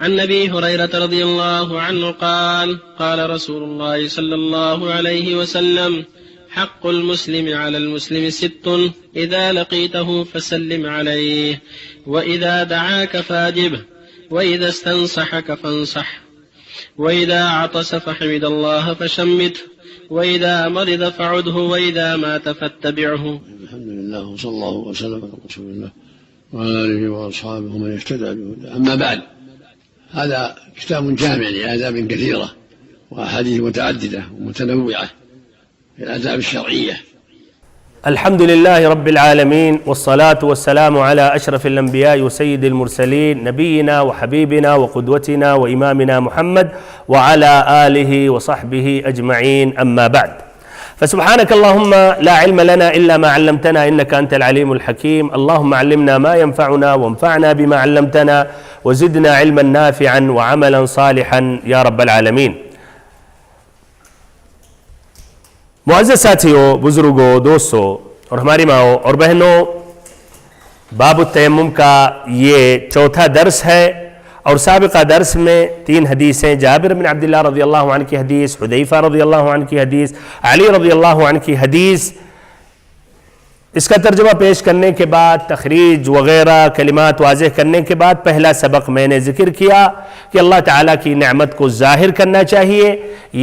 عن أبي هريرة رضي الله عنه قال قال رسول الله صلى الله عليه وسلم حق المسلم على المسلم 6: إذا لقيته فسلم عليه، وإذا دعاك فأجبه، وإذا استنصحك فانصح، وإذا عطس فحمد الله فشمته، وإذا مرض فعده، وإذا مات فاتبعه. الحمد لله وصلى الله وسلم على رسول الله وعلى آله وأصحابه ومن اهتدى بهداه. أما بعد، هذا كتاب جامع لآداب كثيرة وأحاديث متعددة ومتنوعة في الآداب الشرعية. الحمد لله رب العالمين، والصلاة والسلام على أشرف الأنبياء وسيد المرسلين، نبينا وحبيبنا وقدوتنا وإمامنا محمد وعلى آله وصحبه أجمعين. أما بعد، فسبحانك اللهم لا علم لنا إلا ما علمتنا إنك أنت العليم الحكيم. اللهم علمنا ما ينفعنا وانفعنا بما علمتنا وزدنا علما نافعا وعملا صالحا يا رب العالمین۔ معزز ساتھیوں، بزرگوں، دوستوں اور ہماری ماؤں اور بہنوں، باب التیمم کا یہ چوتھا درس ہے، اور سابقہ درس میں 3 حدیثیں، جابر بن عبداللہ رضی اللہ عنہ کی حدیث، حذیفہ رضی اللہ عنہ کی حدیث، علی رضی اللہ عنہ کی حدیث، اس کا ترجمہ پیش کرنے کے بعد، تخریج وغیرہ کلمات واضح کرنے کے بعد، پہلا سبق میں نے ذکر کیا کہ اللہ تعالیٰ کی نعمت کو ظاہر کرنا چاہیے،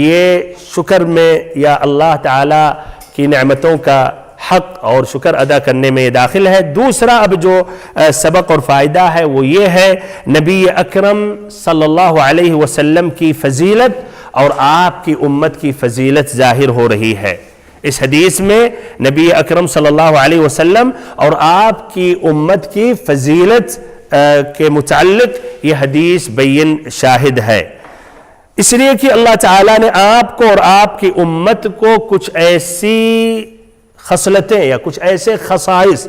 یہ شکر میں یا اللہ تعالیٰ کی نعمتوں کا حق اور شکر ادا کرنے میں یہ داخل ہے۔ دوسرا اب جو سبق اور فائدہ ہے وہ یہ ہے، نبی اکرم صلی اللہ علیہ وسلم کی فضیلت اور آپ کی امت کی فضیلت ظاہر ہو رہی ہے۔ اس حدیث میں نبی اکرم صلی اللہ علیہ وسلم اور آپ کی امت کی فضیلت کے متعلق یہ حدیث بین شاہد ہے، اس لیے کہ اللہ تعالیٰ نے آپ کو اور آپ کی امت کو کچھ ایسی خصلتیں یا کچھ ایسے خصائص،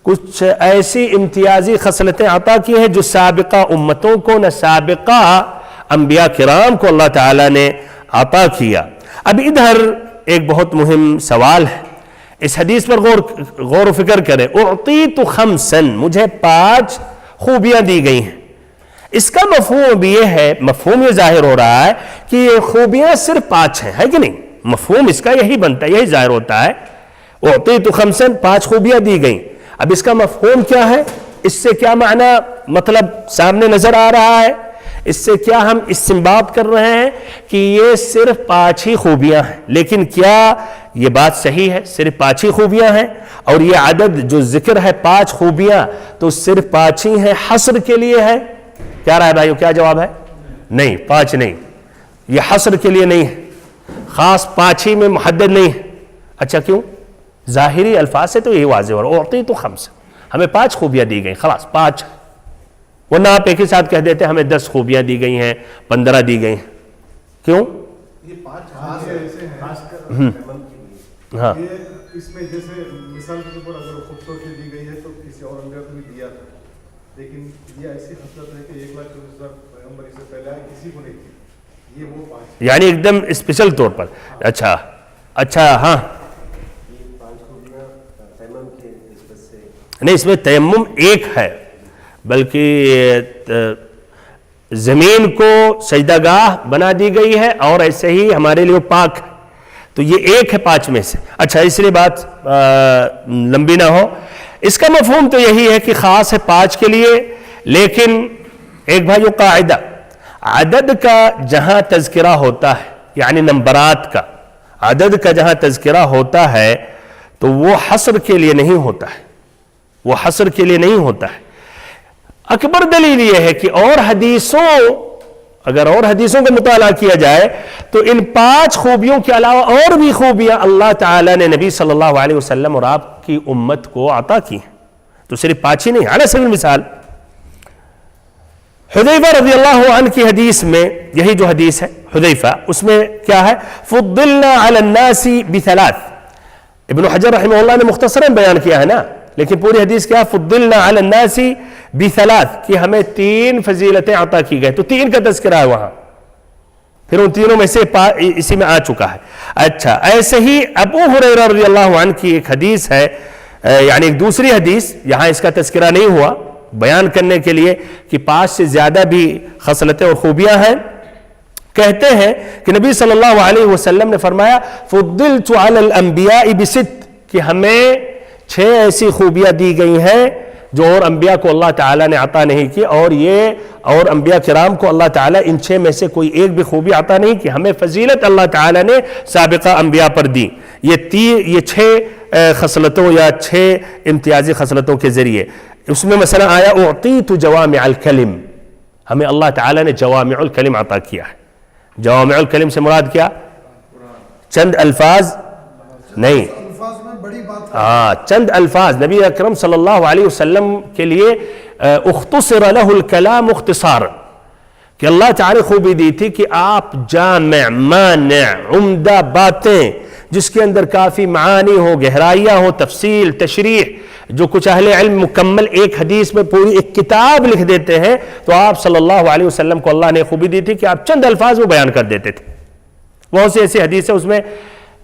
کچھ ایسی امتیازی خصلتیں عطا کی ہیں جو سابقہ امتوں کو نہ سابقہ انبیاء کرام کو اللہ تعالیٰ نے عطا کیا۔ اب ادھر ایک بہت مہم سوال ہے، اس حدیث پر غور و فکر کریں۔ اعطیت خمسا، مجھے 5 خوبیاں دی گئی ہیں۔ اس کا مفہوم بھی یہ ہے، مفہوم یہ ظاہر ہو رہا ہے کہ یہ خوبیاں صرف 5 ہیں، ہے کہ نہیں؟ مفہوم اس کا یہی بنتا ہے، یہی ظاہر ہوتا ہے۔ اعطیت خمسا، 5 خوبیاں دی گئیں۔ اب اس کا مفہوم کیا ہے؟ اس سے کیا معنی مطلب سامنے نظر آ رہا ہے؟ اس سے کیا ہم استنباط کر رہے ہیں کہ یہ صرف 5 ہی خوبیاں ہیں؟ لیکن کیا یہ بات صحیح ہے؟ صرف 5 ہی خوبیاں ہیں؟ اور یہ عدد جو ذکر ہے 5 خوبیاں، تو صرف 5 ہی ہیں، حصر کے لیے ہے؟ کیا رائے بھائیو، کیا جواب ہے؟ نہیں، 5 نہیں، یہ حصر کے لیے نہیں ہے، خاص 5 ہی میں محدد نہیں ہے۔ اچھا کیوں؟ ظاہری الفاظ سے تو یہی واضح ہو رہا ہے، اعطیت خمس، ہمیں 5 خوبیاں دی گئیں، خلاص 5، ورنہ آپ ایک ہی ساتھ کہہ دیتے ہمیں 10 خوبیاں دی گئی ہیں، 15 دی گئی ہیں۔ کیوں؟ یہ 5 خاص ایسے ہیں، خاص کر ہاں، یہ اس میں جیسے مثال کے طور پر اگر خوبصورتی دی گئی ہے تو کسی اور انبیاء کو بھی دیا تھا، لیکن یہ ایسی خصلت ہے کہ 1,24,000 پیغمبر اس سے پہلے آئے، کسی کو نہیں تھی، یہ وہ 5 یعنی ایک دم اسپیشل طور پر۔ اچھا ہاں، نہیں، اس میں تیمم ایک ہے، بلکہ زمین کو سجدہ گاہ بنا دی گئی ہے اور ایسے ہی ہمارے لیے پاک ہے، تو یہ ایک ہے 5 میں سے۔ اچھا، اس لیے بات لمبی نہ ہو، اس کا مفہوم تو یہی ہے کہ خاص ہے 5 کے لیے، لیکن ایک بھائیو قاعدہ، عدد کا جہاں تذکرہ ہوتا ہے، یعنی نمبرات کا عدد کا جہاں تذکرہ ہوتا ہے تو وہ حصر کے لیے نہیں ہوتا ہے، وہ حصر کے لیے نہیں ہوتا ہے۔ اکبر دلیل یہ ہے کہ اگر اور حدیثوں کا مطالعہ کیا جائے تو ان 5 خوبیوں کے علاوہ اور بھی خوبیاں اللہ تعالیٰ نے نبی صلی اللہ علیہ وسلم اور آپ کی امت کو عطا کی ہیں، تو صرف 5 ہی نہیں۔ علی سبیل مثال، حذیفہ رضی اللہ عنہ کی حدیث میں، یہی جو حدیث ہے حذیفہ، اس میں کیا ہے؟ فضلنا علی الناس ب3۔ ابن حجر رحمہ اللہ نے مختصراً بیان کیا ہے نا، لیکن پوری حدیث کیا؟ فضلنا علی الناس ب3، کہ ہمیں 3 فضیلتیں عطا کی گئے، تو 3 کا تذکرہ ہے وہاں، پھر ان تینوں میں سے اسی میں آ چکا ہے۔ اچھا، ایسے ہی ابو ہریرہ رضی اللہ عنہ کی ایک حدیث ہے، یعنی ایک دوسری حدیث، یہاں اس کا تذکرہ نہیں ہوا، بیان کرنے کے لیے کہ 5 سے زیادہ بھی خصلتیں اور خوبیاں ہیں. کہتے ہیں کہ نبی صلی اللہ علیہ وسلم نے فرمایا فضلت علی الانبیاء بست، کہ ہمیں 6 ایسی خوبیاں دی گئی ہیں جو اور انبیاء کو اللہ تعالیٰ نے عطا نہیں کی، اور انبیاء کرام کو اللہ تعالیٰ ان 6 میں سے کوئی ایک بھی خوبی عطا نہیں کی. ہمیں فضیلت اللہ تعالیٰ نے سابقہ انبیاء پر دی یہ 6 خصلتوں یا 6 امتیازی خصلتوں کے ذریعے. اس میں مثلا آیا اعطیت جوامع الکلم، ہمیں اللہ تعالیٰ نے جوامع الکلم عطا کیا ہے. جوامع الکلم سے مراد کیا؟ چند الفاظ نہیں، چند الفاظ. نبی اکرم صلی اللہ علیہ وسلم کے لیے اختصر له الکلام اختصار، کہ اللہ تعالی خوبی دی تھی کہ آپ جامع مانع عمدہ باتیں جس کے اندر کافی معانی ہو، گہرائیاں ہو، تفصیل تشریح، جو کچھ اہل علم مکمل ایک حدیث میں پوری ایک کتاب لکھ دیتے ہیں، تو آپ صلی اللہ علیہ وسلم کو اللہ نے خوبی دی تھی کہ آپ چند الفاظ میں بیان کر دیتے تھے. بہت سی ایسی حدیث ہے اس میں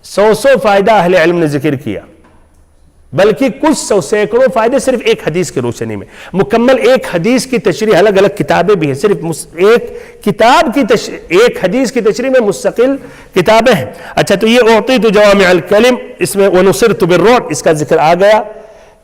100 فائدہ اہل علم نے ذکر کیا، بلکہ کچھ 100 سینکڑوں فائدے صرف ایک حدیث کی روشنی میں. مکمل ایک حدیث کی تشریح، الگ الگ کتابیں بھی ہیں، صرف ایک کتاب کی ایک حدیث کی تشریح میں مستقل کتابیں ہیں. اچھا، تو یہ اعطیت جوامع الکلم، اس میں ونصرت بالرعب، اس کا ذکر آ گیا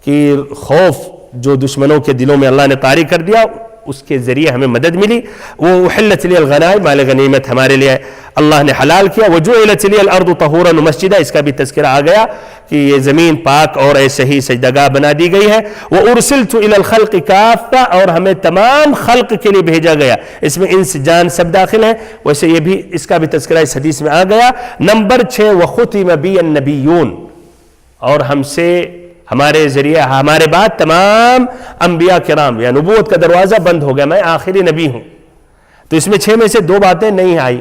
کہ خوف جو دشمنوں کے دلوں میں اللہ نے طاری کر دیا، اس کے ذریعے ہمیں مدد ملی. وہ احلت لی الغنائم، مال غنیمت ہمارے لیے اللہ نے حلال کیا. وجعلت لی الارض طہورا ومسجدا، اس کا بھی تذکرہ آ گیا کہ یہ زمین پاک اور ایسے ہی سجدگاہ بنا دی گئی ہے. وارسلت الی الخلق کافہ، اور ہمیں تمام خلق کے لیے بھیجا گیا. اس میں انس جان سب داخل ہیں. ویسے یہ بھی اس کا بھی تذکرہ اس حدیث میں آ گیا. نمبر 6 وختم بی النبیون، اور ہم سے ہمارے ذریعے ہمارے بعد تمام انبیاء کرام، یا نبوت کا دروازہ بند ہو گیا، میں آخری نبی ہوں. تو اس میں 6 میں سے 2 باتیں نہیں آئی،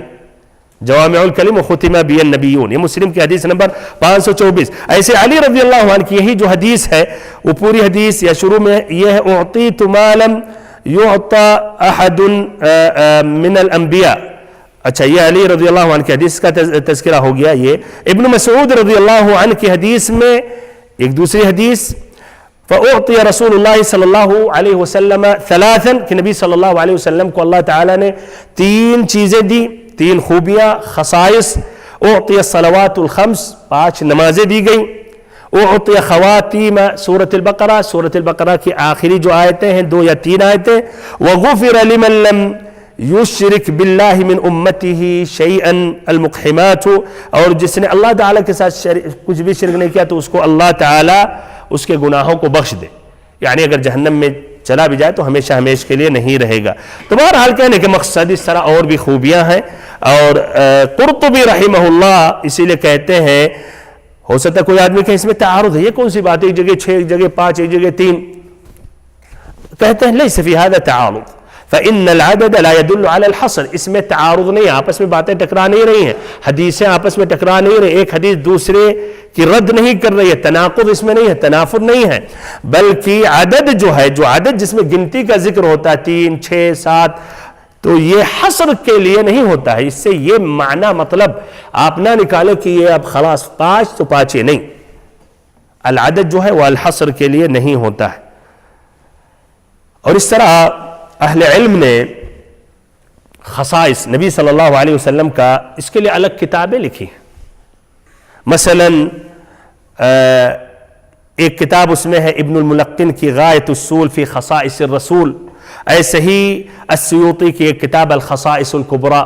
جوامع الکلم و ختم بی النبیون. یہ مسلم کی حدیث نمبر 524. ایسے علی رضی اللہ عنہ کی یہی جو حدیث ہے، وہ پوری حدیث یا شروع میں یہ ہے اعطیت ما لم یعطى احد من الانبیاء. اچھا، یہ علی رضی اللہ عنہ کی حدیث کا تذکرہ ہو گیا. یہ ابن مسعود رضی اللہ عنہ کی حدیث میں ایک دوسری حدیث فأعطی رسول اللہ صلی اللہ علیہ وسلم ثلاثا، کہ نبی صلی اللہ علیہ وسلم کو اللہ تعالیٰ نے 3 چیزیں دی، 3 خوبیاں، خصائص. اعطی الصلوات الخمس، 5 نمازیں دی گئیں. اعطی خواتیم سورۃ البقرہ، سورۃ البقرہ کی آخری جو آیتیں ہیں 2 یا 3 آیتیں. وغفر لمن لم یشرک باللہ من امتہ شیئا المقحمات، اور جس نے اللہ تعالیٰ کے ساتھ کچھ بھی شرک نہیں کیا تو اس کو اللہ تعالیٰ اس کے گناہوں کو بخش دے. یعنی اگر جہنم میں چلا بھی جائے تو ہمیشہ ہمیشہ کے لیے نہیں رہے گا. تو بہرحال کہنے کے مقصد اس طرح اور بھی خوبیاں ہیں. اور قرطبی رحمہ اللہ اسی لیے کہتے ہیں، ہو سکتا ہے کوئی آدمی کہ اس میں تعارض ہے، یہ کون سی بات ہے، ایک جگہ 6 ایک جگہ 5 ایک جگہ 3. کہتے ہیں لیس فی ھذا تعارض فإن العدد لا يدل على الحصر، اس میں تعارض نہیں، آپس میں باتیں ٹکرا نہیں رہی ہیں، حدیثیں آپس میں ٹکرا نہیں رہی، ایک حدیث دوسرے کی رد نہیں کر رہی ہے، تناقض اس میں نہیں ہے، تنافر نہیں ہے. بلکہ عدد جو ہے، جو عدد جس میں گنتی کا ذکر ہوتا ہے 3 6 7، تو یہ حصر کے لیے نہیں ہوتا ہے. اس سے یہ معنی مطلب آپ نہ نکالے کہ یہ اب خلاص 5 تو 5 ہی نہیں. العدد جو ہے وہ الحصر کے لیے نہیں ہوتا ہے. اور اس طرح اہل علم نے خصائص نبی صلی اللہ علیہ وسلم کا اس کے لیے الگ کتابیں لکھی ہیں. مثلا ایک کتاب اس میں ہے ابن الملقن کی غایت الصول فی خصائص الرسول. ایسے ہی السیوطی کی ایک کتاب الخصائص الکبریٰ،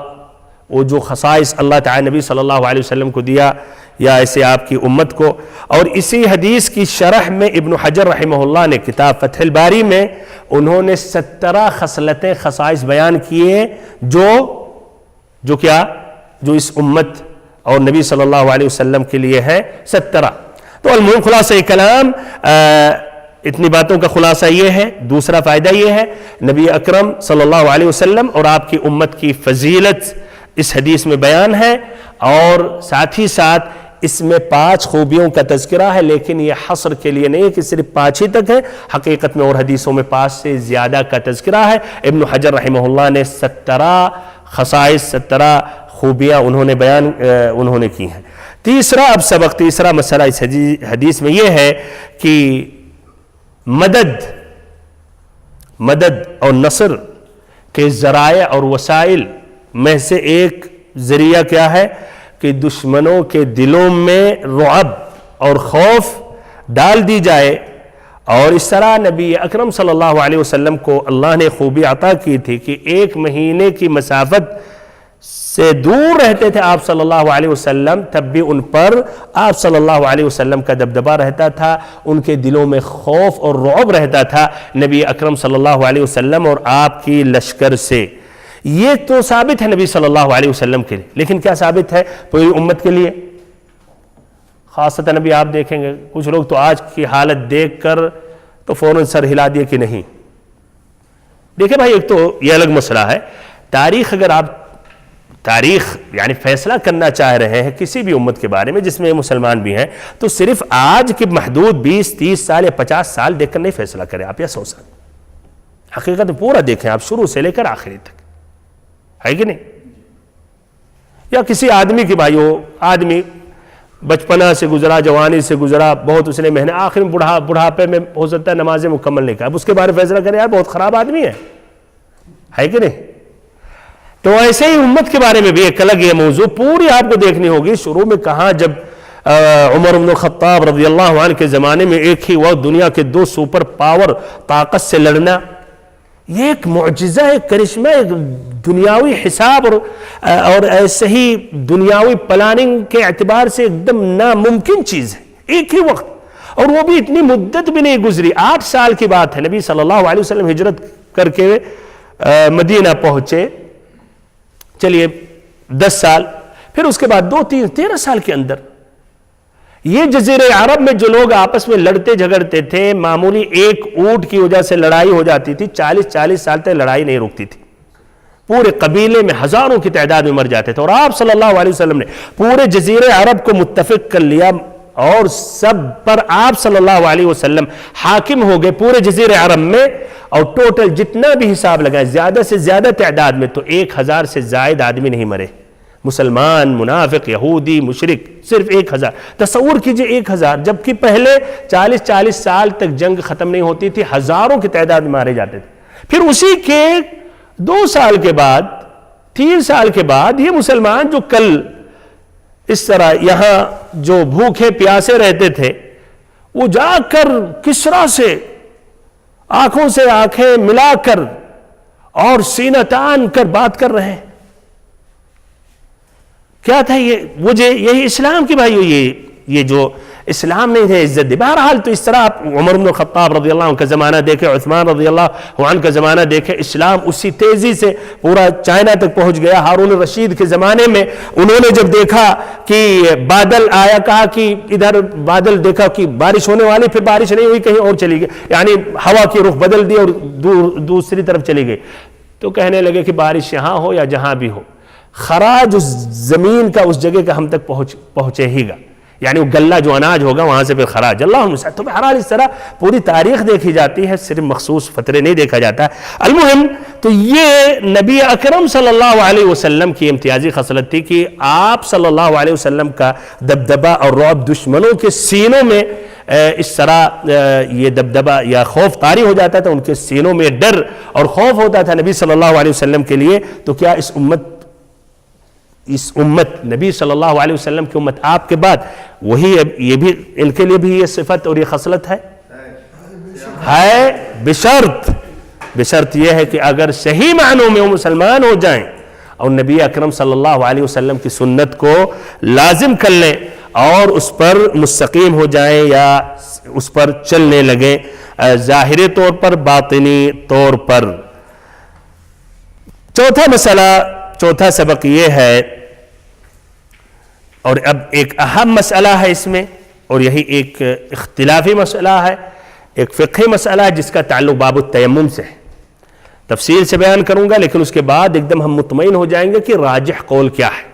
وہ جو خصائص اللہ تعالی نبی صلی اللہ علیہ وسلم کو دیا یا ایسے آپ کی امت کو. اور اسی حدیث کی شرح میں ابن حجر رحمہ اللہ نے کتاب فتح الباری میں انہوں نے 17 خصلتیں خصائص بیان کیے جو کیا، جو اس امت اور نبی صلی اللہ علیہ وسلم کے لیے ہے 17. تو المهم خلاصہ کلام، اتنی باتوں کا خلاصہ یہ ہے. دوسرا فائدہ یہ ہے، نبی اکرم صلی اللہ علیہ وسلم اور آپ کی امت کی فضیلت اس حدیث میں بیان ہے، اور ساتھ ہی ساتھ اس میں 5 خوبیوں کا تذکرہ ہے. لیکن یہ حصر کے لیے نہیں ہے کہ صرف 5 ہی تک ہے، حقیقت میں اور حدیثوں میں 5 سے زیادہ کا تذکرہ ہے. ابن حجر رحمہ اللہ نے 17 خصائص 17 خوبیاں انہوں نے کی ہیں. تیسرا مسئلہ اس حدیث میں یہ ہے کہ مدد مدد اور نصر کے ذرائع اور وسائل میں سے ایک ذریعہ کیا ہے کہ دشمنوں کے دلوں میں رعب اور خوف ڈال دی جائے. اور اس طرح نبی اکرم صلی اللہ علیہ وسلم کو اللہ نے خوبی عطا کی تھی کہ 1 مہینے کی مسافت سے دور رہتے تھے آپ صلی اللہ علیہ وسلم، تب بھی ان پر آپ صلی اللہ علیہ وسلم کا دبدبہ رہتا تھا، ان کے دلوں میں خوف اور رعب رہتا تھا نبی اکرم صلی اللہ علیہ وسلم اور آپ کی لشکر سے. یہ تو ثابت ہے نبی صلی اللہ علیہ وسلم کے لیے، لیکن کیا ثابت ہے پوری امت کے لیے؟ خاصتاً ابھی آپ دیکھیں گے کچھ لوگ تو آج کی حالت دیکھ کر تو فوراً سر ہلا دیے کہ نہیں. دیکھیں بھائی، ایک تو یہ الگ مسئلہ ہے. تاریخ، اگر آپ تاریخ یعنی فیصلہ کرنا چاہ رہے ہیں کسی بھی امت کے بارے میں جس میں مسلمان بھی ہیں، تو صرف آج کے محدود 20-30 سال یا 50 سال دیکھ کر نہیں فیصلہ کریں آپ، یا 100 سال. حقیقت پورا دیکھیں آپ، شروع سے لے کر آخری تک، ہے کہ نہیں؟ یا کسی آدمی کی بھائیو، آدمی بچپنا سے گزرا، جوانی سے گزرا، بہت اس نے محنت، آخر میں بڑھاپے میں ہو سکتا ہے نمازیں مکمل نہیں کر، اب اس کے بارے میں فیصلہ کریں یار بہت خراب آدمی ہے کہ نہیں؟ تو ایسے ہی امت کے بارے میں بھی ایک الگ یہ موضوع پوری آپ کو دیکھنی ہوگی. شروع میں کہاں، جب عمر بن الخطاب رضی اللہ عنہ کے زمانے میں ایک ہی وقت دنیا کے 2 سپر پاور طاقت سے لڑنا، یہ ایک معجزہ، ایک کرشمہ، ایک دنیاوی حساب اور ایسے ہی دنیاوی پلاننگ کے اعتبار سے ایک دم ناممکن چیز ہے ایک ہی وقت. اور وہ بھی اتنی مدت بھی نہیں گزری، 8 سال کی بات ہے. نبی صلی اللہ علیہ وسلم ہجرت کر کے مدینہ پہنچے، چلیے 10 سال، پھر اس کے بعد 13 سال کے اندر یہ جزیرہ عرب میں جو لوگ آپس میں لڑتے جھگڑتے تھے، معمولی ایک اونٹ کی وجہ سے لڑائی ہو جاتی تھی، 40 سال تک لڑائی نہیں رکتی تھی. پورے قبیلے میں ہزاروں کی تعداد میں مر جاتے تھے، اور آپ صلی اللہ علیہ وسلم نے پورے جزیرہ عرب کو متفق کر لیا اور سب پر آپ صلی اللہ علیہ وسلم حاکم ہو گئے پورے جزیرہ عرب میں. اور ٹوٹل جتنا بھی حساب لگائیں زیادہ سے زیادہ تعداد میں تو 1000 سے زائد آدمی نہیں مرے، مسلمان، منافق، یہودی، مشرک، صرف 1000. تصور کیجئے 1000، جبکہ پہلے 40 سال تک جنگ ختم نہیں ہوتی تھی، ہزاروں کی تعداد میں مارے جاتے تھے. پھر اسی کے 2 سال کے بعد، 3 سال کے بعد یہ مسلمان جو کل اس طرح یہاں جو بھوکے پیاسے رہتے تھے، وہ جا کر کسرا سے آنکھوں سے آنکھیں ملا کر اور سینہ تان کر بات کر رہے ہیں. کیا تھا یہ وجہ؟ یہی اسلام کی بھائیو، یہ جو اسلام نے انہیں عزت دی. بہرحال تو اس طرح آپ عمر بن الخطاب رضی اللہ عنہ کا زمانہ دیکھیں، عثمان رضی اللہ عنہ کا زمانہ دیکھیں، اسلام اسی تیزی سے پورا چائنا تک پہنچ گیا. ہارون الرشید کے زمانے میں انہوں نے جب دیکھا کہ بادل آیا، کہا کہ ادھر بادل دیکھا کہ بارش ہونے والی، پھر بارش نہیں ہوئی، کہیں اور چلی گئی، یعنی ہوا کی رخ بدل دی اور دوسری طرف چلی گئی. تو کہنے لگے کہ بارش یہاں ہو یا جہاں بھی ہو، خراج اس زمین کا اس جگہ کا ہم تک پہنچے ہی گا، یعنی وہ گلہ جو اناج ہوگا وہاں سے پھر خراج. اللہ مساعد. تو بہرحال اس طرح پوری تاریخ دیکھی جاتی ہے، صرف مخصوص فترے نہیں دیکھا جاتا. المہم تو یہ نبی اکرم صلی اللہ علیہ وسلم کی امتیازی خصلت تھی کہ آپ صلی اللہ علیہ وسلم کا دبدبہ اور رعب دشمنوں کے سینوں میں اس طرح یہ دبدبہ یا خوف طاری ہو جاتا تھا، ان کے سینوں میں ڈر اور خوف ہوتا تھا نبی صلی اللہ علیہ وسلم کے لیے. تو کیا اس امت نبی صلی اللہ علیہ وسلم کی امت آپ کے بعد وہی یہ بھی ان کے لیے بھی یہ صفت اور یہ خصلت ہے؟ بشرط یہ ہے کہ اگر صحیح معنوں میں وہ مسلمان ہو جائیں اور نبی اکرم صلی اللہ علیہ وسلم کی سنت کو لازم کر لیں اور اس پر مستقیم ہو جائیں یا اس پر چلنے لگیں، ظاہری طور پر، باطنی طور پر. چوتھا سبق یہ ہے، اور اب ایک اہم مسئلہ ہے اس میں، اور یہی ایک اختلافی مسئلہ ہے، ایک فقہی مسئلہ ہے جس کا تعلق باب التیمم سے ہے. تفصیل سے بیان کروں گا، لیکن اس کے بعد ایک دم ہم مطمئن ہو جائیں گے کہ راجح قول کیا ہے.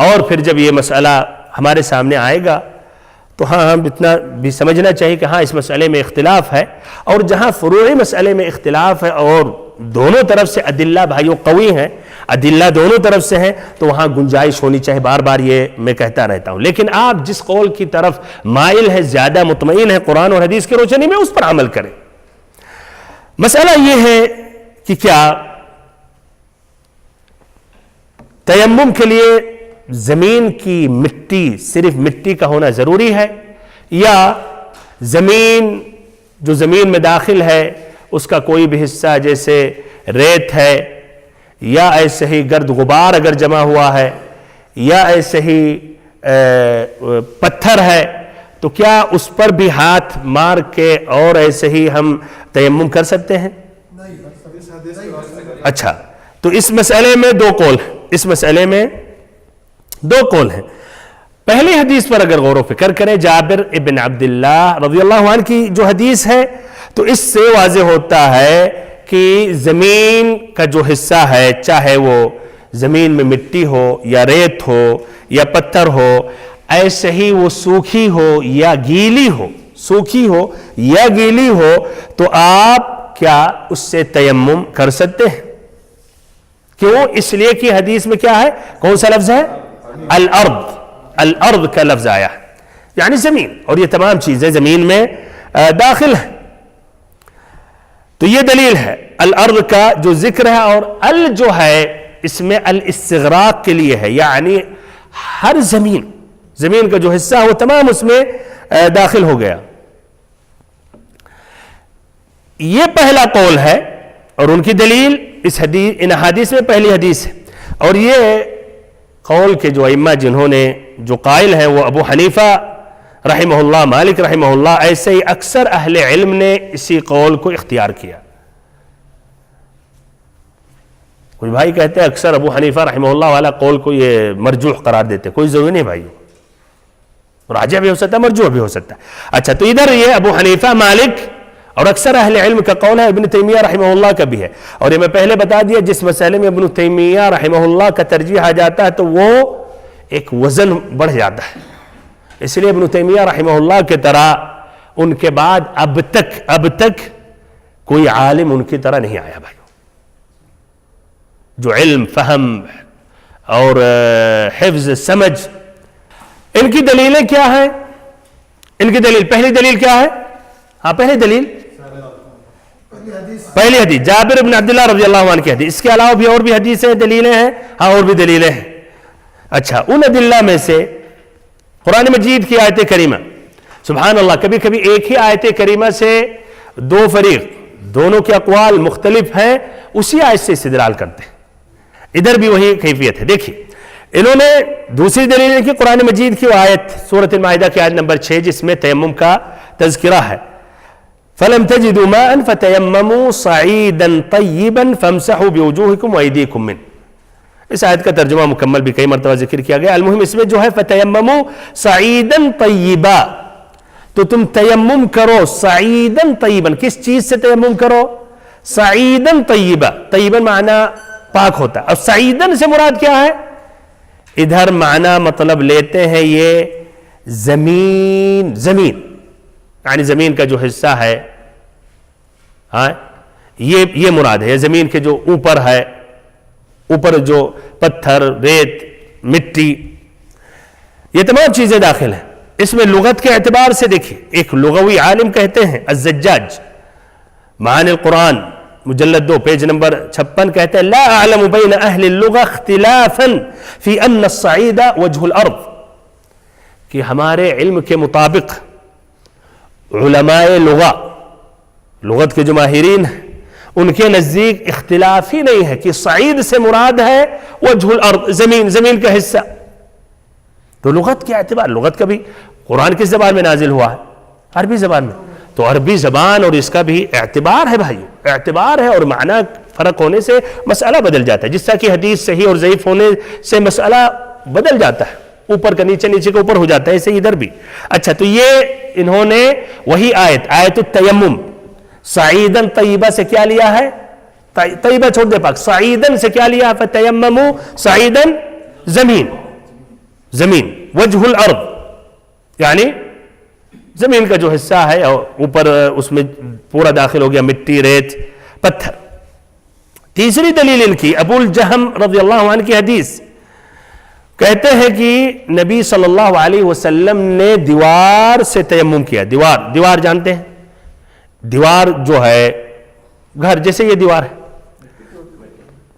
اور پھر جب یہ مسئلہ ہمارے سامنے آئے گا تو ہم اتنا بھی سمجھنا چاہیے کہ ہاں اس مسئلے میں اختلاف ہے، اور جہاں فروعی مسئلے میں اختلاف ہے اور دونوں طرف سے ادلہ بھائیوں قوی ہیں، ادلہ دونوں طرف سے ہیں، تو وہاں گنجائش ہونی چاہیے. بار بار یہ میں کہتا رہتا ہوں، لیکن آپ جس قول کی طرف مائل ہے، زیادہ مطمئن ہے قرآن اور حدیث کی روشنی میں، اس پر عمل کریں. مسئلہ یہ ہے کہ کیا تیمم کے لیے زمین کی مٹی، صرف مٹی کا ہونا ضروری ہے، یا زمین جو زمین میں داخل ہے اس کا کوئی بھی حصہ جیسے ریت ہے یا ایسے ہی گرد غبار اگر جمع ہوا ہے یا ایسے ہی پتھر ہے تو کیا اس پر بھی ہاتھ مار کے اور ایسے ہی ہم تیمم کر سکتے ہیں؟ اچھا، تو اس مسئلے میں دو قول ہیں، اس مسئلے میں دو قول ہیں۔ پہلی حدیث پر اگر غور و فکر کریں، جابر ابن عبداللہ رضی اللہ عنہ کی جو حدیث ہے، تو اس سے واضح ہوتا ہے کہ زمین کا جو حصہ ہے، چاہے وہ زمین میں مٹی ہو یا ریت ہو یا پتھر ہو، ایسے ہی وہ سوکھی ہو یا گیلی ہو، سوکھی ہو یا گیلی ہو، تو آپ کیا اس سے تیمم کر سکتے ہیں؟ کیوں؟ اس لیے کہ حدیث میں کیا ہے؟ کون سا لفظ ہے؟ الارض، الارض کا لفظ آیا ہے، یعنی زمین، اور یہ تمام چیزیں زمین میں داخل ہیں۔ تو یہ دلیل ہے الارض کا جو ذکر ہے، اور ال جو ہے اس میں الاستغراق کے لیے ہے، یعنی ہر زمین، زمین کا جو حصہ ہے وہ تمام اس میں داخل ہو گیا۔ یہ پہلا قول ہے، اور ان کی دلیل اس حدیث، ان حدیث میں پہلی حدیث ہے، اور یہ قول کے جو ائمہ جنہوں نے جو قائل ہیں وہ ابو حنیفہ رحمہ اللہ، مالک رحمہ اللہ، ایسے ہی اکثر اہل علم نے اسی قول کو اختیار کیا۔ کوئی بھائی کہتے ہیں اکثر ابو حنیفہ رحمہ اللہ والا قول کو یہ مرجوح قرار دیتے، کوئی ضروری نہیں بھائی، راجح بھی ہو سکتا ہے، مرجوح بھی ہو سکتا ہے۔ اچھا، تو ادھر یہ ابو حنیفہ، مالک اور اکثر اہل علم کا قول ہے، ابن تیمیہ رحمہ اللہ کا بھی ہے، اور یہ میں پہلے بتا دیا جس مسئلے میں ابن تیمیہ رحمہ اللہ کا ترجیح آ جاتا ہے تو وہ ایک وزن بڑھ جاتا ہے، اس لیے ابن تیمیہ رحمہ اللہ کی طرح ان کے بعد اب تک کوئی عالم ان کی طرح نہیں آیا بھائی، جو علم، فہم اور حفظ سمجھ۔ ان کی دلیلیں کیا ہیں؟ ان کی دلیل، پہلی دلیل کیا ہے؟ ہاں پہلی دلیل، پہلی حدیث جابر بن عبداللہ رضی اللہ عنہ کی حدیث، اس کے علاوہ بھی اور بھی حدیثیں، دلیلیں ہیں، ہاں اور بھی دلیلیں ہیں۔ اچھا، ان ادلہ میں سے قرآن مجید کی آیت کریمہ، سبحان اللہ، کبھی کبھی ایک ہی آیت کریمہ سے دو فریق، دونوں کے اقوال مختلف ہیں، اسی آیت سے استدلال کرتے ہیں، ادھر بھی وہی کیفیت ہے۔ دیکھیے، انہوں نے دوسری دلیل ہے کہ قرآن مجید کی وہ آیت سورۃ المائدہ کی آیت نمبر 6 جس میں تیمم کا تذکرہ ہے، فَلَمْ تَجِدُوا مَاءً فَتَيَمَّمُوا صَعِيدًا طَيِّبًا فَامْسَحُوا بِوُجُوهِكُمْ وَأَيْدِيكُمْ مِنْهُ۔ اس آیت کا ترجمہ مکمل بھی کئی مرتبہ ذکر کیا گیا، المہم اس میں جو ہے فَتَيَمَّمُوا صَعِيدًا طَيِّبًا، تو تم تیمم کرو صعیدًا طیبًا، کس چیز سے تیمم کرو؟ صعیدًا طیبًا، طیبًا معنی پاک ہوتا ہے، اور صعیدًا سے مراد کیا ہے؟ ادھر معنی مطلب لیتے ہیں یہ زمین، زمین یعنی زمین کا جو حصہ ہے، ہاں یہ مراد ہے، زمین کے جو اوپر ہے، اوپر جو پتھر، ریت، مٹی، یہ تمام چیزیں داخل ہیں اس میں۔ لغت کے اعتبار سے دیکھیں، ایک لغوی عالم کہتے ہیں الزجاج معانی القرآن مجلد 2 پیج نمبر 56 کہتے ہیں لا اعلم بین اہل اللغة اختلافا فی ان الصعید وجہ الارض، کہ ہمارے علم کے مطابق علماء لغت کے جو ماہرین ہیں ان کے نزدیک اختلاف ہی نہیں ہے کہ صعید سے مراد ہے وجہ الارض، زمین کا حصہ۔ تو لغت کے اعتبار، لغت کا بھی قرآن کس زبان میں نازل ہوا ہے؟ عربی زبان میں، تو عربی زبان اور اس کا بھی اعتبار ہے بھائی، اعتبار ہے، اور معنی فرق ہونے سے مسئلہ بدل جاتا ہے، جس طرح کی حدیث صحیح اور ضعیف ہونے سے مسئلہ بدل جاتا ہے، اوپر کا نیچے، نیچے کا اوپر ہو جاتا ہے، ایسے ادھر بھی۔ اچھا، تو یہ انہوں نے وہی آیت التیمم صعیداً طیبہ سے کیا لیا ہے؟ طیبہ چھوڑ دے پاک، صعیداً سے کیا لیا ہے؟ فتیمموا صعیداً، زمین، وجہ الارض یعنی زمین کا جو حصہ ہے، اور اوپر اس میں پورا داخل ہو گیا مٹی، ریت، پتھر۔ تیسری دلیل ان کی ابو الجہم رضی اللہ عنہ کی حدیث، کہتے ہیں کہ نبی صلی اللہ علیہ وسلم نے دیوار سے تیمم کیا۔ دیوار جانتے ہیں؟ دیوار جو ہے گھر جیسے یہ دیوار ہے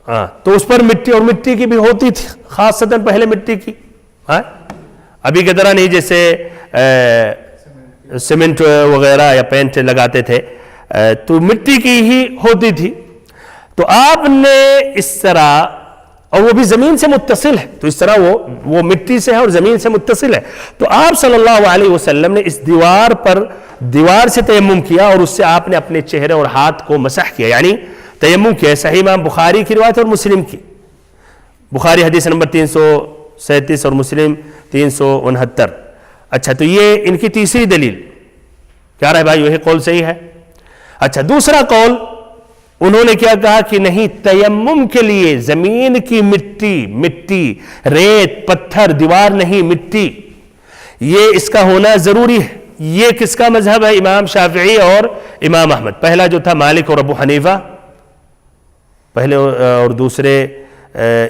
ہاں تو اس پر مٹی، اور مٹی کی بھی ہوتی تھی خاصتاً پہلے مٹی کی، ہاں ابھی کی طرح نہیں جیسے سیمنٹ وغیرہ یا پینٹ لگاتے تھے، تو مٹی کی ہی ہوتی تھی. تو آپ نے اس طرح، اور وہ بھی زمین سے متصل ہے، تو اس طرح وہ مٹی سے ہے اور زمین سے متصل ہے. تو آپ صلی اللہ علیہ وسلم نے اس دیوار سے تیمم کیا، اور اس سے آپ نے اپنے چہرے اور ہاتھ کو مسح کیا، یعنی تیمم کیا. صحیح امام بخاری کی روایت اور مسلم کی. بخاری حدیث نمبر 337 اور مسلم 369. اچھا تو یہ ان کی تیسری دلیل. کیا رہا ہے بھائی؟ وہی قول صحیح ہے. اچھا دوسرا قول انہوں نے کیا کہا کہ نہیں، تیمم کے لیے زمین کی مٹی ریت پتھر دیوار نہیں، مٹی یہ اس کا ہونا ضروری ہے. یہ کس کا مذہب ہے؟ امام شافعی اور امام احمد. پہلا جو تھا مالک اور ابو حنیفہ پہلے، اور دوسرے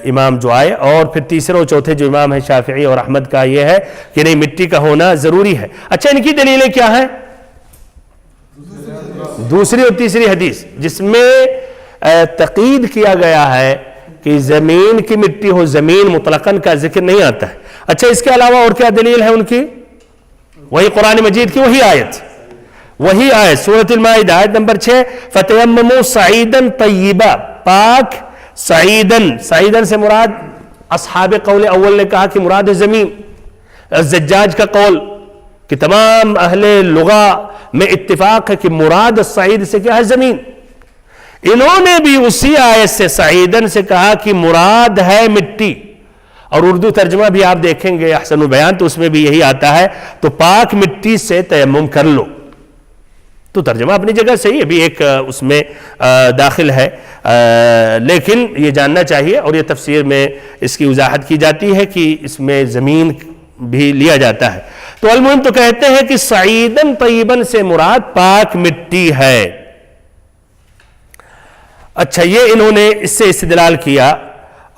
امام جو آئے، اور پھر تیسرے اور چوتھے جو امام ہے شافعی اور احمد کا یہ ہے کہ نہیں، مٹی کا ہونا ضروری ہے. اچھا ان کی دلیلیں کیا ہیں؟ دوسری اور تیسری حدیث جس میں تقید کیا گیا ہے کہ زمین کی مٹی ہو، زمین مطلقاً کا ذکر نہیں آتا ہے. اچھا اس کے علاوہ اور کیا دلیل ہے ان کی؟ وہی قرآن مجید کی وہی آیت سورۃ المائدہ آیت نمبر 6، فَتَيَمَّمُوا صَعِيدًا طَيِّبًا، پاک. سعیدن سے مراد اصحاب قول اول نے کہا کہ مراد زمین. الزجاج کا قول کہ تمام اہل لغہ میں اتفاق ہے کہ مراد الصعید سے کیا ہے؟ زمین. انہوں نے بھی اسی آیت سے سعیدن سے کہا کہ مراد ہے مٹی. اور اردو ترجمہ بھی آپ دیکھیں گے احسن البیان، تو اس میں بھی یہی آتا ہے، تو پاک مٹی سے تیمم کر لو. تو ترجمہ اپنی جگہ صحیح ہے، بھی ایک اس میں داخل ہے، لیکن یہ جاننا چاہیے، اور یہ تفسیر میں اس کی وضاحت کی جاتی ہے کہ اس میں زمین بھی لیا جاتا ہے. تو المهم تو کہتے ہیں کہ صعیدن طیبن سے مراد پاک مٹی ہے. اچھا یہ انہوں نے اس سے استدلال کیا،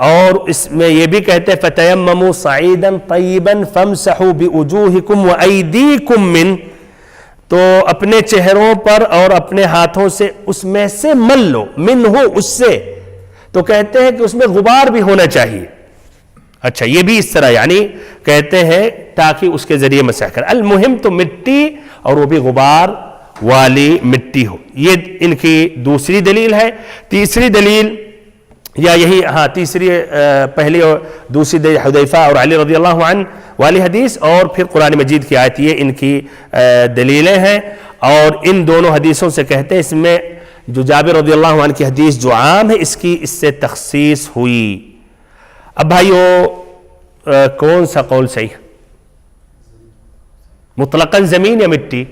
اور اس میں یہ بھی کہتے ہیں فَتَيَمَّمُوا صَعِيدًا طَيِّبًا فَامْسَحُوا بِوُجُوهِكُمْ وَأَيْدِيكُمْ مِنْ، تو اپنے چہروں پر اور اپنے ہاتھوں سے اس میں سے مل لو، من ہو اس سے. تو کہتے ہیں کہ اس میں غبار بھی ہونا چاہیے. اچھا یہ بھی اس طرح، یعنی کہتے ہیں تاکہ اس کے ذریعے مسح کر. المہم تو مٹی، اور وہ بھی غبار والی مٹی ہو. یہ ان کی دوسری دلیل ہے. تیسری دلیل یا یہی تیسری پہلی اور دوسری دلیل حذیفہ اور علی رضی اللہ عنہ والی حدیث، اور پھر قرآن مجید کی آیت، یہ ان کی دلیلیں ہیں. اور ان دونوں حدیثوں سے کہتے ہیں اس میں جو جابر رضی اللہ عنہ کی حدیث جو عام ہے، اس سے تخصیص ہوئی. اب بھائیو کون سا قول صحیح؟ مطلقاً زمین یا مٹی؟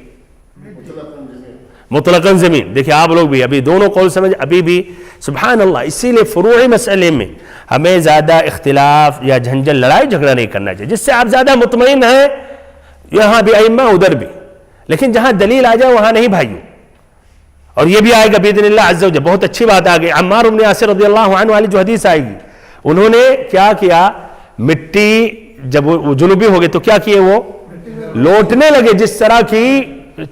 مطلقاً زمین. دیکھیں آپ لوگ بھی ابھی دونوں قول سمجھ، ابھی بھی سبحان اللہ. اسی لیے فروعی مسئلے میں ہمیں زیادہ اختلاف یا جھنجھل لڑائی جھگڑا نہیں کرنا چاہیے. جس سے آپ زیادہ مطمئن ہیں، یہاں بھی ائمہ ادھر بھی، لیکن جہاں دلیل آ جائے وہاں نہیں بھائیو. اور یہ بھی آئے گا باذن اللہ عز و جل. بہت اچھی بات آ گئی. عمار بن یاسر رضی اللہ عنہ والی جو حدیث آئے گی، انہوں نے کیا کیا؟ مٹی جب وہ جنوبی ہو گئے تو کیا کیے؟ وہ لوٹنے لگے جس طرح کی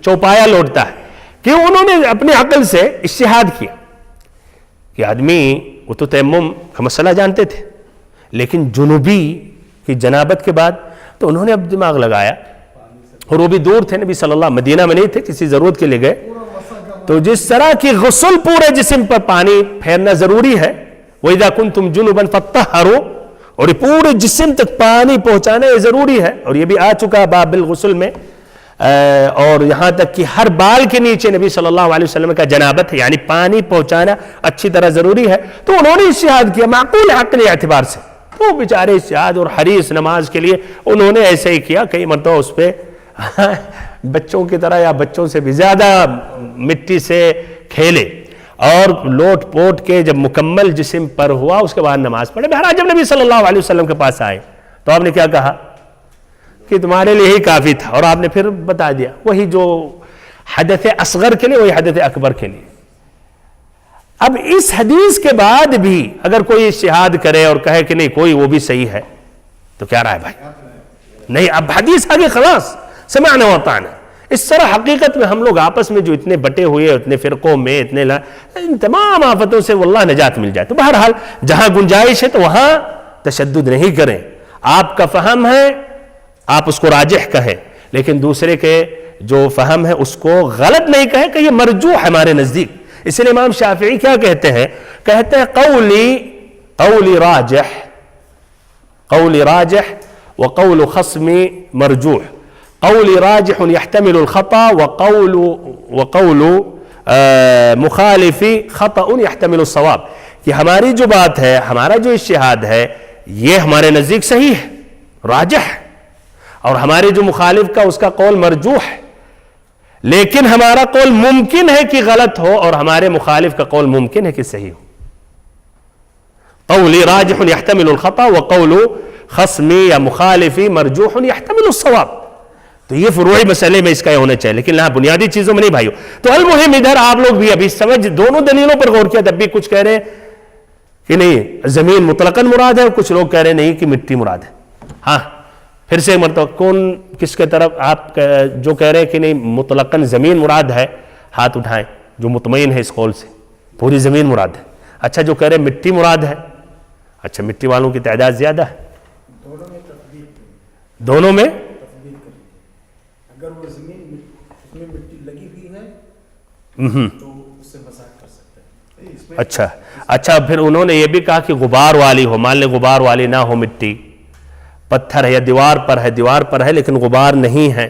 چوپایا لوٹتا ہے. کہ انہوں نے اپنی عقل سے اجتہاد کیا کہ آدمی وہ تو تیمم کا مسئلہ جانتے تھے، لیکن جنوبی کی جنابت کے بعد تو انہوں نے اب دماغ لگایا، اور وہ بھی دور تھے، نبی صلی اللہ مدینہ میں نہیں تھے، کسی ضرورت کے لیے گئے. تو جس طرح کی غسل پورے جسم پر پانی پھیرنا ضروری ہے، وَإِذَا كُنْتُمْ جُنُبًا فَاتَّطَّهَّرُوا، اور پورے جسم تک پانی پہنچانا یہ ضروری ہے. اور یہ بھی آ چکا باب الغسل میں. اور یہاں تک کہ ہر بال کے نیچے نبی صلی اللہ علیہ وسلم کا جنابت ہے، یعنی پانی پہنچانا اچھی طرح ضروری ہے. تو انہوں نے اجتہاد کیا معقول عقلی اعتبار سے. وہ بیچارے اجتہاد اور حریص نماز کے لیے انہوں نے ایسے ہی کیا. کئی مرتبہ اس پہ بچوں کی طرح یا بچوں سے بھی زیادہ مٹی سے کھیلے، اور لوٹ پوٹ کے جب مکمل جسم پر ہوا اس کے بعد نماز پڑھے. بہرحال جب نبی صلی اللہ علیہ وسلم کے پاس آئے تو آپ نے کیا کہا کہ تمہارے لیے ہی کافی تھا، اور آپ نے پھر بتا دیا وہی جو حدث اصغر کے لیے وہی حدث اکبر کے لیے. اب اس حدیث کے بعد بھی اگر کوئی اجتہاد کرے اور کہے کہ نہیں کوئی وہ بھی صحیح ہے، تو کیا رہا ہے بھائی؟ نہیں، اب حدیث آگے خلاص سمعنا وطعنا. اس طرح حقیقت میں ہم لوگ آپس میں جو اتنے بٹے ہوئے، اتنے فرقوں میں، ان تمام آفتوں سے واللہ نجات مل جائے. تو بہرحال جہاں گنجائش ہے تو وہاں تشدد نہیں کریں. آپ کا فہم ہے آپ اس کو راجح کہیں، لیکن دوسرے کے جو فہم ہے اس کو غلط نہیں کہیں کہ یہ مرجوح ہے ہمارے نزدیک. اس لیے امام شافعی کیا کہتے ہیں؟ کہتے ہیں قولی راجح وقول خصمی مرجوح. قول راجح يحتمل الخطأ وقول مخالفی خطأ يحتمل الصواب. کہ ہماری جو بات ہے، ہمارا جو اجتہاد ہے، یہ ہمارے نزدیک صحیح ہے، راجح ہے، اور ہمارے جو مخالف کا اس کا قول مرجوح ہے، لیکن ہمارا قول ممکن ہے کہ غلط ہو اور ہمارے مخالف کا قول ممکن ہے کہ صحیح ہو. قولی راجح يحتمل الخطأ وقول خصمی یا مخالفی مرجوح يحتمل الصواب. تو یہ فروعی مسئلے میں اس کا یہ ہونا چاہیے، لیکن ہاں بنیادی چیزوں میں نہیں بھائیو. تو المہم ادھر آپ لوگ بھی ابھی سمجھ دونوں دلیلوں پر غور کیا، تب بھی کچھ کہہ رہے ہیں کہ نہیں زمین مطلقاً مراد ہے، اور کچھ لوگ کہہ رہے ہیں نہیں کہ مٹی مراد ہے. ہاں پھر سے مرتبہ کون کس کے طرف آپ جو کہہ رہے ہیں کہ نہیں مطلقاً زمین مراد ہے ہاتھ اٹھائیں، جو مطمئن ہے اس قول سے پوری زمین مراد ہے. اچھا جو کہہ رہے ہیں مٹی مراد ہے، اچھا مٹی والوں کی تعداد زیادہ ہے. دونوں میں اگر وہ زمین اس میں مٹی لگی ہوئی ہے تو اس سے مذاق کر سکتے ہیں. اچھا پھر انہوں نے یہ بھی کہا کہ غبار والی ہو، مان لیں غبار والی نہ ہو، مٹی پتھر ہے یا دیوار پر ہے لیکن غبار نہیں ہے،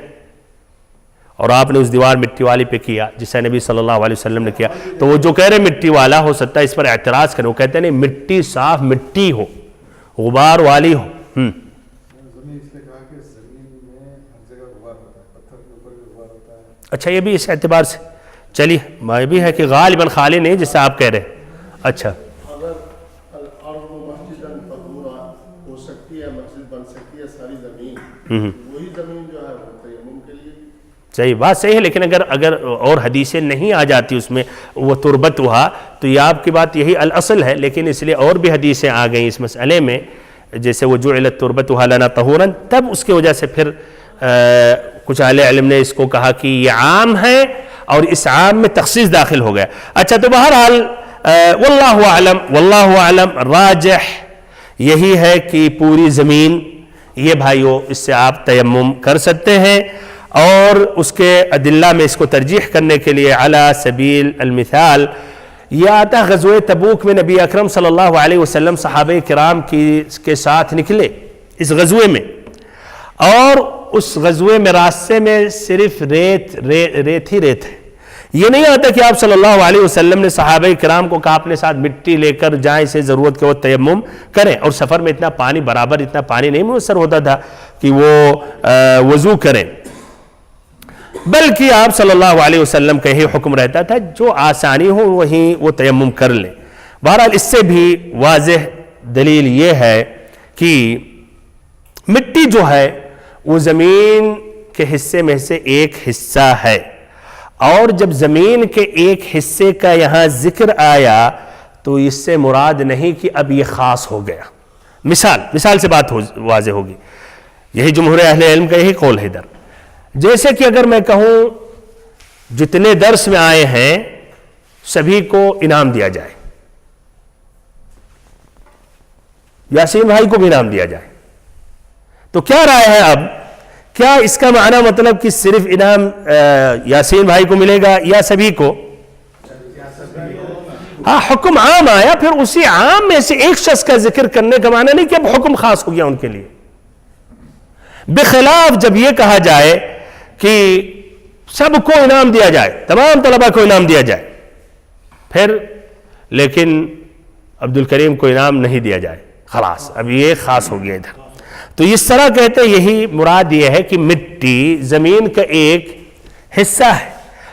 اور آپ نے اس دیوار مٹی والی پہ کیا جسے نبی صلی اللہ علیہ وسلم نے کیا، تو وہ جو کہہ رہے مٹی والا ہو سکتا ہے اس پر اعتراض کریں. وہ کہتے ہیں نہیں مٹی صاف مٹی ہو، غبار والی ہو. اچھا یہ بھی اس اعتبار سے چلیے یہ بھی ہے کہ غالباً خالی نہیں جسے آپ کہہ رہے ہیں. اچھا اگر الارض مسجداً طہورا ہو سکتی ہے، مسجد بن سکتی ہے ساری زمین، وہی زمین جو ہے وہ تیمم کے لیے صحیح بات صحیح ہے. لیکن اگر اور حدیثیں نہیں آ جاتی اس میں وہ تربت ہوا تو یہ آپ کی بات یہی الاصل ہے، لیکن اس لیے اور بھی حدیثیں آ گئیں اس مسئلے میں، جیسے وہ جعلت تربتها لنا طہورا، تب اس کی وجہ سے پھر کچھ اہل علم نے اس کو کہا کہ یہ عام ہے اور اس عام میں تخصیص داخل ہو گیا. اچھا تو بہرحال واللہ اعلم راجح یہی ہے کہ پوری زمین، یہ بھائیو اس سے آپ تیمم کر سکتے ہیں. اور اس کے ادلہ میں اس کو ترجیح کرنے کے لیے علی سبیل المثال یہ آتا ہے غزوہ تبوک میں نبی اکرم صلی اللہ علیہ وسلم صحابہ کرام کے ساتھ نکلے اس غزوے میں، اور اس غزوے میں راستے میں صرف ریت ہی ریت ہے. یہ نہیں آتا کہ آپ صلی اللہ علیہ وسلم نے صحابہ کرام کو کہا اپنے ساتھ مٹی لے کر جائیں، سے ضرورت کے وقت تیمم کریں. اور سفر میں اتنا پانی نہیں میسر ہوتا تھا کہ وہ وضو کریں، بلکہ آپ صلی اللہ علیہ وسلم کا یہی حکم رہتا تھا جو آسانی ہو وہیں وہ تیمم کر لیں. بہرحال اس سے بھی واضح دلیل یہ ہے کہ مٹی جو ہے وہ زمین کے حصے میں سے ایک حصہ ہے، اور جب زمین کے ایک حصے کا یہاں ذکر آیا تو اس سے مراد نہیں کہ اب یہ خاص ہو گیا. مثال سے بات واضح ہوگی. یہی جمہور اہل علم کا یہی قول ہے ادھر. جیسے کہ اگر میں کہوں جتنے درس میں آئے ہیں سبھی کو انعام دیا جائے، یاسین بھائی کو بھی انعام دیا جائے، تو کیا رائے ہے اب؟ کیا اس کا معنی مطلب کہ صرف انعام یاسین بھائی کو ملے گا یا سبھی کو؟ ہاں حکم عام آیا، پھر اسی عام میں سے ایک شخص کا ذکر کرنے کا معنی نہیں کہ اب حکم خاص ہو گیا ان کے لیے. بخلاف جب یہ کہا جائے کہ سب کو انعام دیا جائے، تمام طلبہ کو انعام دیا جائے، پھر لیکن عبد الکریم کو انعام نہیں دیا جائے، خلاص اب یہ خاص ہو گیا ادھر. تو اس طرح کہتے ہیں یہی مراد یہ ہے کہ مٹی زمین کا ایک حصہ ہے،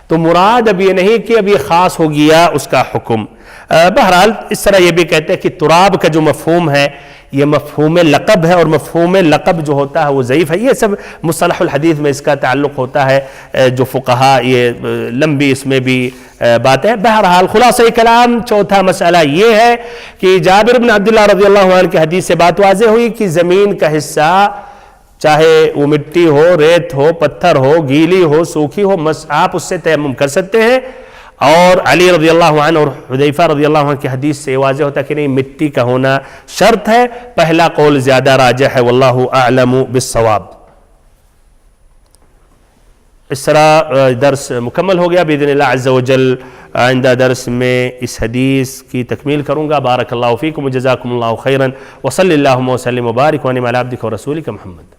تو مراد اب یہ نہیں کہ اب یہ خاص ہو گیا اس کا حکم. بہرحال اس طرح یہ بھی کہتے ہیں کہ تراب کا جو مفہوم ہے یہ مفہوم لقب ہے، اور مفہوم لقب جو ہوتا ہے وہ ضعیف ہے. یہ سب مصطلح الحدیث میں اس کا تعلق ہوتا ہے، جو فقہا یہ لمبی اس میں بھی باتیں. بہرحال خلاصہ کلام چوتھا مسئلہ یہ ہے کہ جابر بن عبداللہ رضی اللہ عنہ کی حدیث سے بات واضح ہوئی کہ زمین کا حصہ چاہے وہ مٹی ہو، ریت ہو، پتھر ہو، گیلی ہو، سوکھی ہو، آپ اس سے تیمم کر سکتے ہیں. اور علی رضی اللہ عنہ اور حذیفہ رضی اللہ عنہ کی حدیث سے واضح ہوتا ہے کہ نہیں، مٹی کا ہونا شرط ہے. پہلا قول زیادہ راجح ہے، واللہ اعلم بالصواب. اس طرح درس مکمل ہو گیا. باذن اللہ عز و جل آئندہ درس میں اس حدیث کی تکمیل کروں گا. بارک اللہ فیکم وجزاکم اللہ خیرا وصلی اللہم وسلم وبارک وانعم علی عبدک ورسولک محمد.